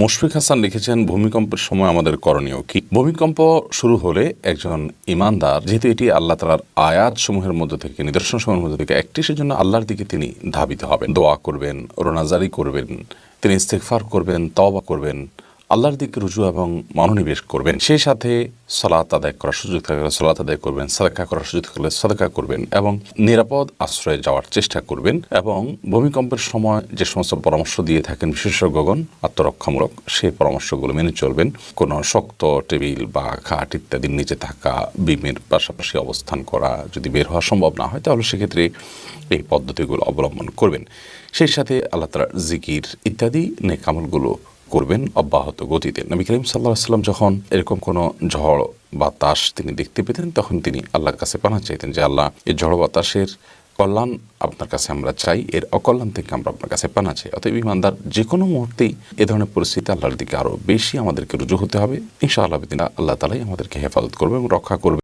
মুশফিক হাসান লিখেছেন, ভূমিকম্পের সময় আমাদের করণীয় কি? ভূমিকম্প শুরু হলে একজন ঈমানদার, যেহেতু এটি আল্লাহ তাআলার আয়াত সমূহের মধ্যে থেকে, নিদর্শন সমূহের মধ্যে থেকে একটি, সেজন্য আল্লাহর দিকে তিনি ধাবিত হবেন, দোয়া করবেন, রোনাজারি করবেন, তিনি ইস্তেগফার করবেন, তওবা করবেন, আল্লাহর দিকে রুজু এবং মনোনিবেশ করবেন। সেই সাথে সালাত আদায় করার সুযোগ থাকলে সালাত আদায় করবেন, সাদাকা করার সুযোগ থাকলে সাদাকা করবেন এবং নিরাপদ আশ্রয়ে যাওয়ার চেষ্টা করবেন। এবং ভূমিকম্পের সময় যে সমস্ত পরামর্শ দিয়ে থাকেন বিশেষজ্ঞগণ আত্মরক্ষামূলক, সেই পরামর্শগুলো মেনে চলবেন। কোনো শক্ত টেবিল বা খাট ইত্যাদির নিচে থাকা, বিমের পাশাপাশি অবস্থান করা, যদি বের হওয়া সম্ভব না হয় তাহলে সেক্ষেত্রে এই পদ্ধতিগুলো অবলম্বন করবেন। সেই সাথে আল্লাহ তাআলার জিকির ইত্যাদি নেক আমলগুলো করবেন অব্যাহত গতিতে। নবী করিম সাল্লাল্লাহু আলাইহি ওয়াসাল্লাম যখন এরকম কোনো ঝড় বাতাস তিনি দেখতে পেতেন, তখন তিনি আল্লাহর কাছে পানাহ চাইতেন যে, আল্লাহ, এই ঝড় বাতাসের কল্যাণ আপনার কাছে আমরা চাই, এর অকল্যাণ থেকে আমরা আপনার কাছে পানাহ চাই। অতএব ঈমানদার যে কোনো মুহূর্তেই এ ধরনের পরিস্থিতি আল্লাহর দিকে আরও বেশি আমাদেরকে রুজু হতে হবে। ইনশাআল্লাহ আল্লাহ তাআলাই আমাদেরকে হেফাজত করবে এবং রক্ষা করবে।